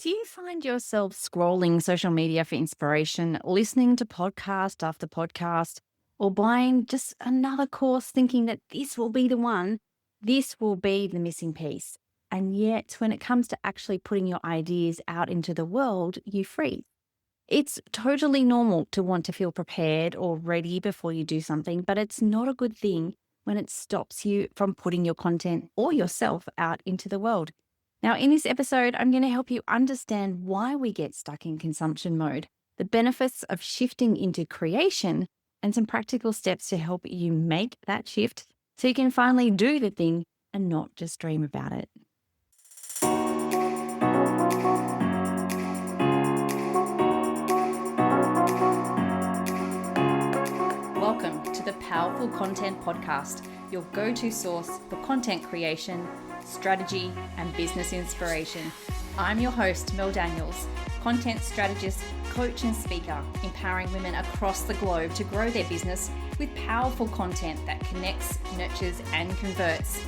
Do you find yourself scrolling social media for inspiration, listening to podcast after podcast, or buying just another course thinking that this will be the one, this will be the missing piece? And yet, when it comes to actually putting your ideas out into the world, you freeze. It's totally normal to want to feel prepared or ready before you do something, but it's not a good thing when it stops you from putting your content or yourself out into the world. Now, in this episode, I'm going to help you understand why we get stuck in consumption mode, the benefits of shifting into creation, and some practical steps to help you make that shift so you can finally do the thing and not just dream about it. Welcome to the Powerful Content Podcast, your go-to source for content creation, strategy, and business inspiration. I'm your host, Mel Daniels, content strategist, coach, and speaker, empowering women across the globe to grow their business with powerful content that connects, nurtures, and converts.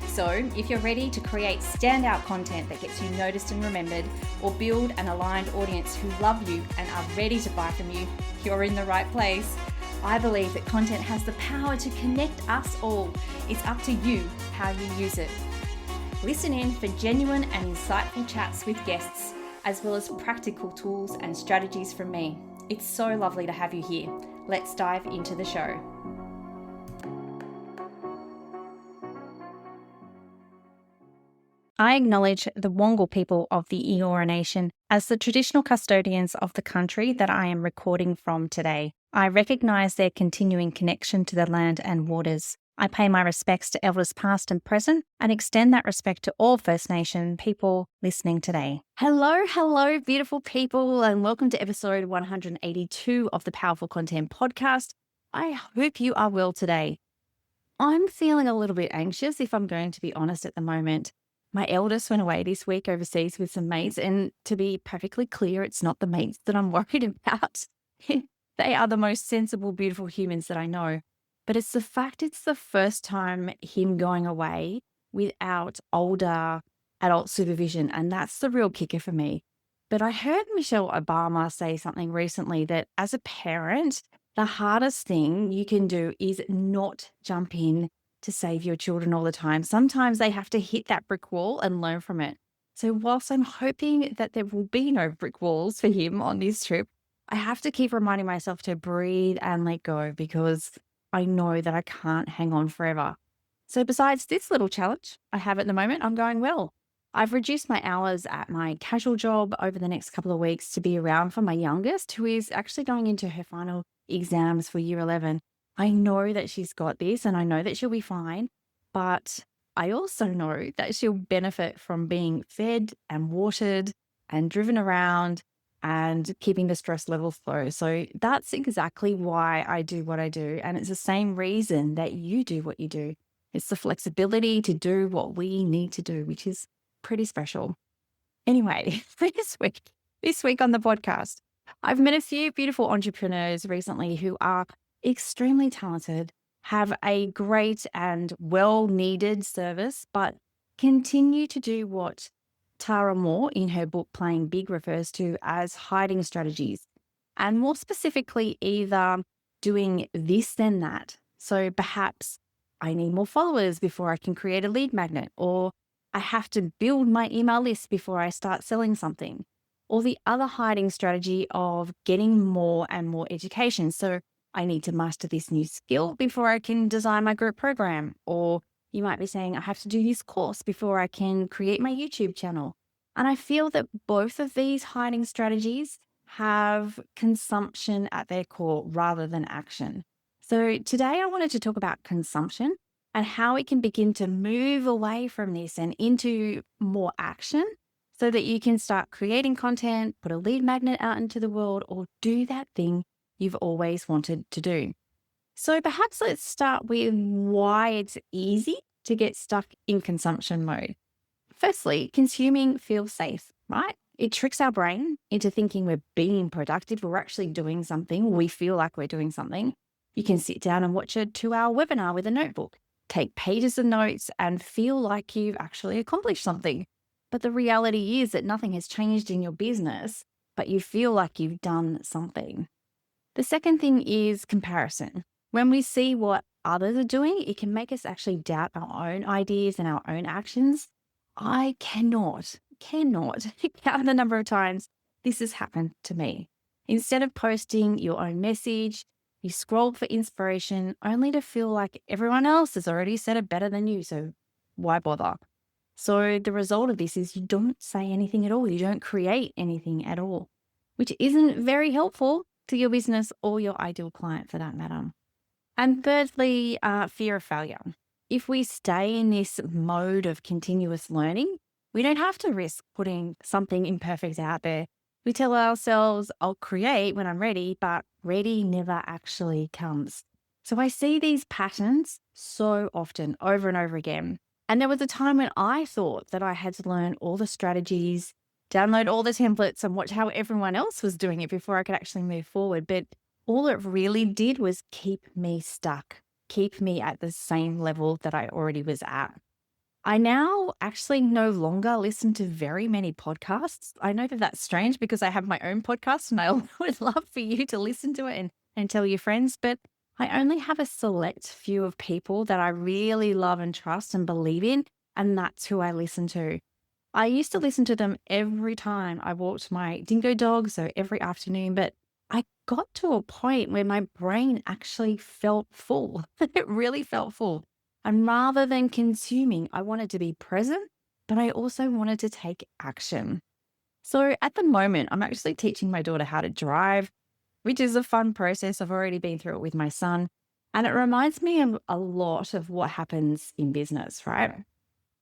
So if you're ready to create standout content that gets you noticed and remembered, or build an aligned audience who love you and are ready to buy from you, you're in the right place. I believe that content has the power to connect us all. It's up to you how you use it. Listen in for genuine and insightful chats with guests, as well as practical tools and strategies from me. It's so lovely to have you here. Let's dive into the show. I acknowledge the Wongal people of the Eora Nation as the traditional custodians of the country that I am recording from today. I recognise their continuing connection to the land and waters. I pay my respects to elders past and present and extend that respect to all First Nation people listening today. Hello, beautiful people, and welcome to episode 182 of the Powerful Content Podcast. I hope you are well today. I'm feeling a little bit anxious, if I'm going to be honest, at the moment. My eldest went away this week overseas with some mates, and to be perfectly clear, it's not the mates that I'm worried about. They are the most sensible, beautiful humans that I know. But it's the fact it's the first time him going away without older adult supervision, and that's the real kicker for me. But I heard Michelle Obama say something recently that as a parent, the hardest thing you can do is not jump in to save your children all the time. Sometimes they have to hit that brick wall and learn from it. So whilst I'm hoping that there will be no brick walls for him on this trip, I have to keep reminding myself to breathe and let go because I know that I can't hang on forever. So besides this little challenge I have at the moment, I'm going well. I've reduced my hours at my casual job over the next couple of weeks to be around for my youngest, who is actually going into her final exams for year 11. I know that she's got this and I know that she'll be fine, but I also know that she'll benefit from being fed and watered and driven around and keeping the stress levels low. So that's exactly why I do what I do. And it's the same reason that you do what you do. It's the flexibility to do what we need to do, which is pretty special. Anyway, this week on the podcast, I've met a few beautiful entrepreneurs recently who are extremely talented, have a great and well-needed service, but continue to do what Tara Moore in her book Playing Big refers to as hiding strategies, and more specifically, either doing this then that. So perhaps I need more followers before I can create a lead magnet, or I have to build my email list before I start selling something, or the other hiding strategy of getting more and more education. So I need to master this new skill before I can design my group program, or you might be saying, I have to do this course before I can create my YouTube channel. And I feel that both of these hiding strategies have consumption at their core rather than action. So today I wanted to talk about consumption and how we can begin to move away from this and into more action so that you can start creating content, put a lead magnet out into the world, or do that thing you've always wanted to do. So perhaps let's start with why it's easy to get stuck in consumption mode. Firstly, consuming feels safe, right? It tricks our brain into thinking we're being productive. We're actually doing something. We feel like we're doing something. You can sit down and watch a 2-hour webinar with a notebook, take pages of notes and feel like you've actually accomplished something. But the reality is that nothing has changed in your business, but you feel like you've done something. The second thing is comparison. When we see what others are doing, it can make us actually doubt our own ideas and our own actions. I cannot count the number of times this has happened to me. Instead of posting your own message, you scroll for inspiration only to feel like everyone else has already said it better than you. So why bother? So the result of this is you don't say anything at all. You don't create anything at all, which isn't very helpful to your business or your ideal client for that matter. And thirdly, fear of failure. If we stay in this mode of continuous learning, we don't have to risk putting something imperfect out there. We tell ourselves, I'll create when I'm ready, but ready never actually comes. So I see these patterns so often over and over again. And there was a time when I thought that I had to learn all the strategies, download all the templates, and watch how everyone else was doing it before I could actually move forward. But all it really did was keep me stuck, keep me at the same level that I already was at. I now actually no longer listen to very many podcasts. I know that that's strange because I have my own podcast and I would love for you to listen to it and tell your friends, but I only have a select few of people that I really love and trust and believe in, and that's who I listen to. I used to listen to them every time I walked my dingo dog, so every afternoon, but I got to a point where my brain actually felt full. It really felt full. And rather than consuming, I wanted to be present, but I also wanted to take action. So at the moment, I'm actually teaching my daughter how to drive, which is a fun process. I've already been through it with my son. And it reminds me of a lot of what happens in business, right?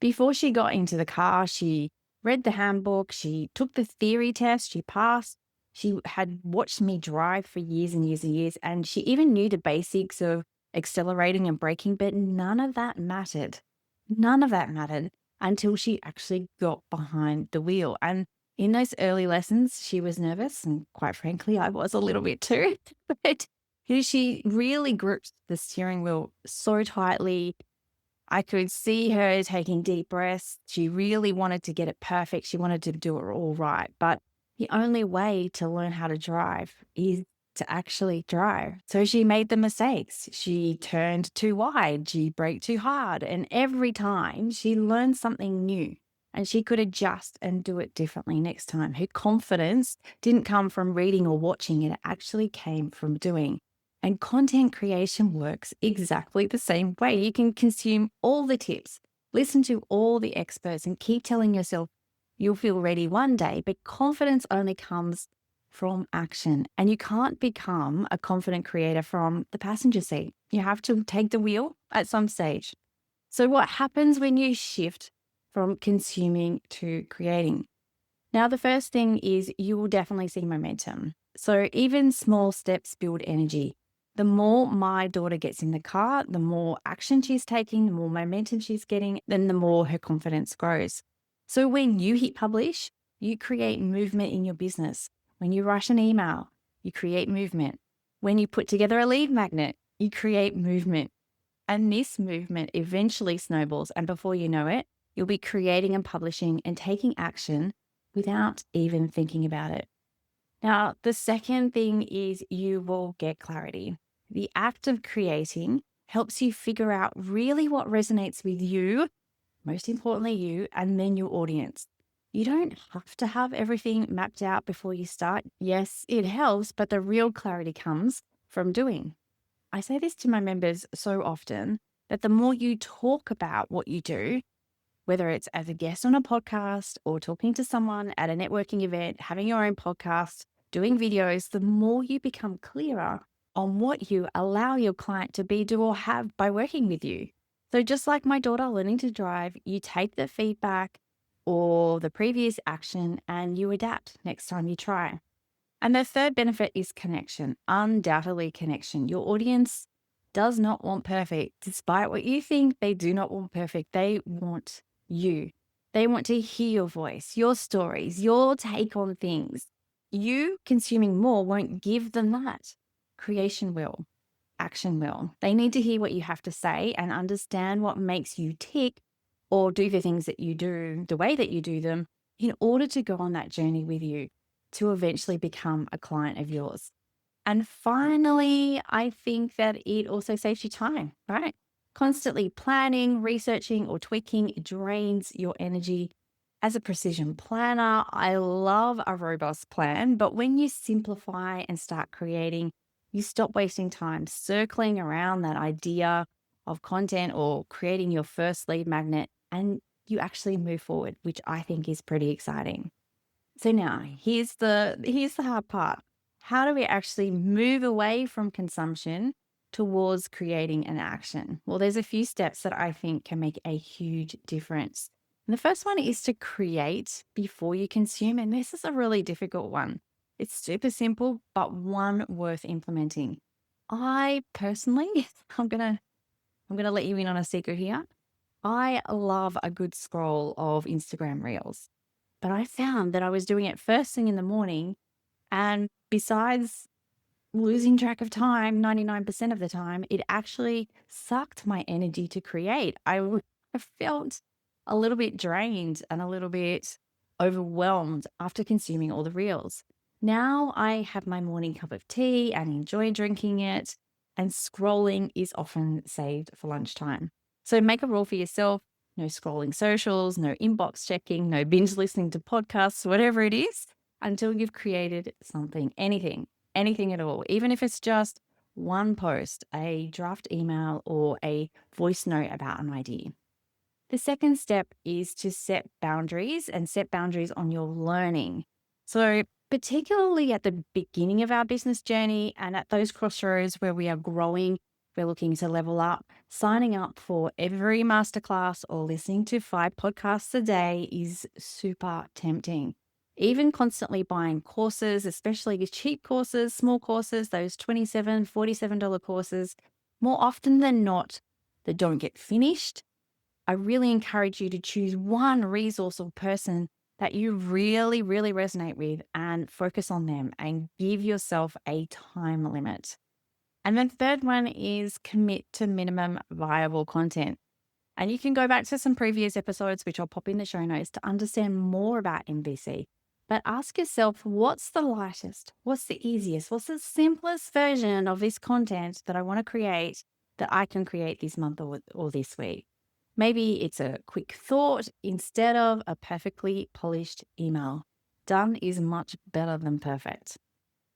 Before she got into the car, she read the handbook, she took the theory test, she passed. She had watched me drive for years and years and years, and she even knew the basics of accelerating and braking, but none of that mattered. None of that mattered until she actually got behind the wheel. And in those early lessons, she was nervous, and quite frankly, I was a little bit too. But she really gripped the steering wheel so tightly. I could see her taking deep breaths. She really wanted to get it perfect. She wanted to do it all right. But the only way to learn how to drive is to actually drive. So she made the mistakes. She turned too wide. She braked too hard. And every time she learned something new and she could adjust and do it differently next time. Her confidence didn't come from reading or watching. It actually came from doing. And content creation works exactly the same way. You can consume all the tips, listen to all the experts, and keep telling yourself you'll feel ready one day, but confidence only comes from action. And you can't become a confident creator from the passenger seat. You have to take the wheel at some stage. So what happens when you shift from consuming to creating? Now, the first thing is you will definitely see momentum. So even small steps build energy. The more my daughter gets in the car, the more action she's taking, the more momentum she's getting, then the more her confidence grows. So when you hit publish, you create movement in your business. When you write an email, you create movement. When you put together a lead magnet, you create movement. And this movement eventually snowballs. And before you know it, you'll be creating and publishing and taking action without even thinking about it. Now, the second thing is you will get clarity. The act of creating helps you figure out really what resonates with you, most importantly you, and then your audience. You don't have to have everything mapped out before you start. Yes, it helps, but the real clarity comes from doing. I say this to my members so often that the more you talk about what you do, whether it's as a guest on a podcast or talking to someone at a networking event, having your own podcast, doing videos, the more you become clearer on what you allow your client to be, do, or have by working with you. So just like my daughter learning to drive, you take the feedback or the previous action and you adapt next time you try. And the third benefit is connection, undoubtedly connection. Your audience does not want perfect. Despite what you think, they do not want perfect. They want you. They want to hear your voice, your stories, your take on things. You consuming more won't give them that. Creation will, action will. They need to hear what you have to say and understand what makes you tick or do the things that you do the way that you do them in order to go on that journey with you to eventually become a client of yours. And finally, I think that it also saves you time, right? Constantly planning, researching, or tweaking drains your energy. As a precision planner, I love a robust plan, but when you simplify and start creating, you stop wasting time circling around that idea of content or creating your first lead magnet, and you actually move forward, which I think is pretty exciting. So now here's the hard part. How do we actually move away from consumption towards creating an action? Well, there's a few steps that I think can make a huge difference. And the first one is to create before you consume. And this is a really difficult one. It's super simple, but one worth implementing. I personally, I'm gonna let you in on a secret here. I love a good scroll of Instagram reels. But I found that I was doing it first thing in the morning. And besides losing track of time 99% of the time, it actually sucked my energy to create. I felt a little bit drained and a little bit overwhelmed after consuming all the reels. Now I have my morning cup of tea and enjoy drinking it, and scrolling is often saved for lunchtime. So make a rule for yourself: no scrolling socials, no inbox checking, no binge listening to podcasts, whatever it is, until you've created something, anything at all, even if it's just one post, a draft email, or a voice note about an idea. The second step is to set boundaries and set boundaries on your learning. So, particularly at the beginning of our business journey and at those crossroads where we are growing, we're looking to level up, signing up for every masterclass or listening to 5 podcasts a day is super tempting. Even constantly buying courses, especially cheap courses, small courses, those $27, $47 courses, more often than not, that don't get finished. I really encourage you to choose one resource or person that you really, really resonate with and focus on them and give yourself a time limit. And then third one is commit to minimum viable content. And you can go back to some previous episodes, which I'll pop in the show notes, to understand more about MVC. But ask yourself, what's the lightest, what's the easiest, what's the simplest version of this content that I want to create that I can create this month or this week? Maybe it's a quick thought instead of a perfectly polished email. Done is much better than perfect.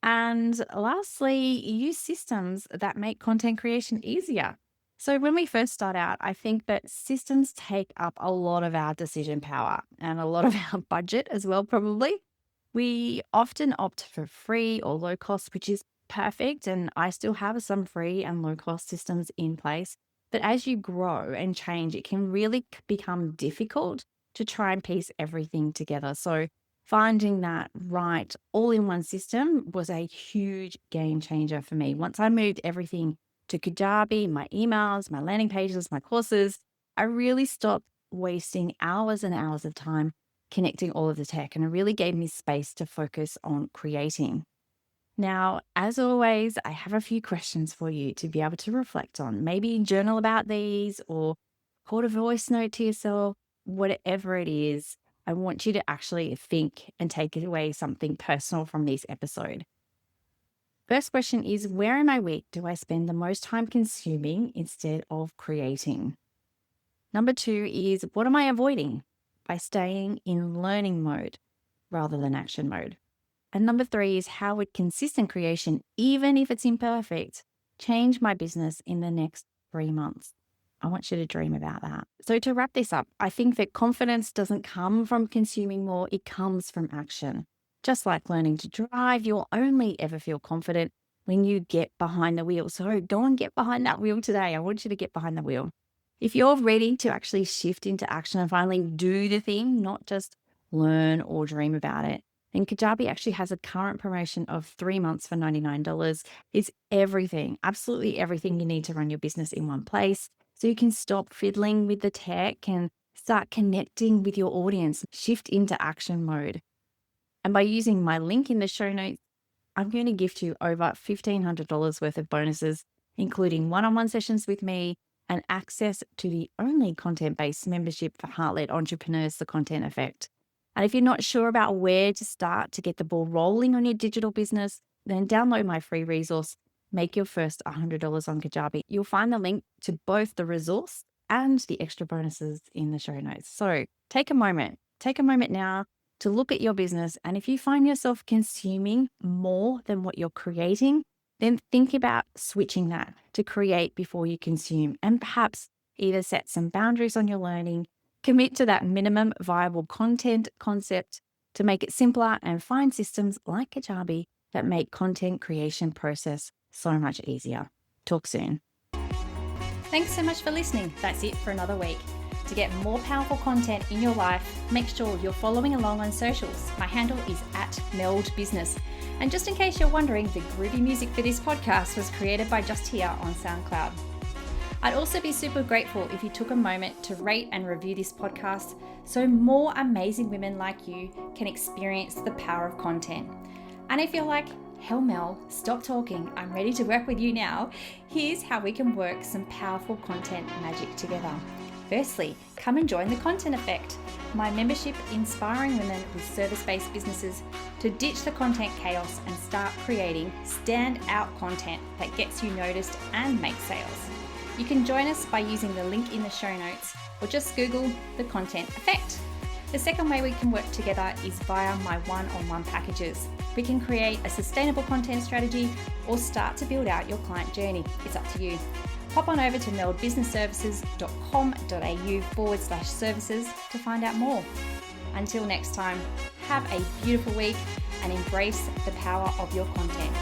And lastly, use systems that make content creation easier. So, when we first start out, I think that systems take up a lot of our decision power and a lot of our budget as well, probably. We often opt for free or low cost, which is perfect. And I still have some free and low cost systems in place. But as you grow and change, it can really become difficult to try and piece everything together. So, finding that right all in one system was a huge game changer for me. Once I moved everything to Kajabi, my emails, my landing pages, my courses, I really stopped wasting hours and hours of time connecting all of the tech, and it really gave me space to focus on creating. Now, as always, I have a few questions for you to be able to reflect on. Maybe journal about these or record a voice note to yourself, whatever it is. I want you to actually think and take away something personal from this episode. First question is, where in my week do I spend the most time consuming instead of creating? Number 2 is, what am I avoiding by staying in learning mode rather than action mode? And number 3 is, how would consistent creation, even if it's imperfect, change my business in the next 3 months? I want you to dream about that. So to wrap this up, I think that confidence doesn't come from consuming more, it comes from action. Just like learning to drive, you'll only ever feel confident when you get behind the wheel. So go and get behind that wheel today. I want you to get behind the wheel. If you're ready to actually shift into action and finally do the thing, not just learn or dream about it, then Kajabi actually has a current promotion of 3 months for $99. It's everything, absolutely everything you need to run your business in one place. So you can stop fiddling with the tech and start connecting with your audience, shift into action mode. And by using my link in the show notes, I'm going to gift you over $1,500 worth of bonuses, including one-on-one sessions with me, and access to the only content-based membership for heart-led entrepreneurs, The Content Effect. And if you're not sure about where to start to get the ball rolling on your digital business, then download my free resource, Make Your First $100 on Kajabi. You'll find the link to both the resource and the extra bonuses in the show notes. So take a moment now to look at your business. And if you find yourself consuming more than what you're creating, then think about switching that to create before you consume, and perhaps either set some boundaries on your learning, commit to that minimum viable content concept to make it simpler, and find systems like Kajabi that make content creation process so much easier. Talk soon. Thanks so much for listening. That's it for another week. To get more powerful content in your life, make sure you're following along on socials. My handle is @meldbusiness. And just in case you're wondering, the groovy music for this podcast was created by Just Here on SoundCloud. I'd also be super grateful if you took a moment to rate and review this podcast so more amazing women like you can experience the power of content. And if you're like, hell Mel, stop talking, I'm ready to work with you now, here's how we can work some powerful content magic together. Firstly, come and join The Content Effect, my membership inspiring women with service-based businesses to ditch the content chaos and start creating stand-out content that gets you noticed and makes sales. You can join us by using the link in the show notes or just Google The Content Effect. The second way we can work together is via my one-on-one packages. We can create a sustainable content strategy or start to build out your client journey. It's up to you. Hop on over to meldbusinessservices.com.au/services to find out more. Until next time, have a beautiful week and embrace the power of your content.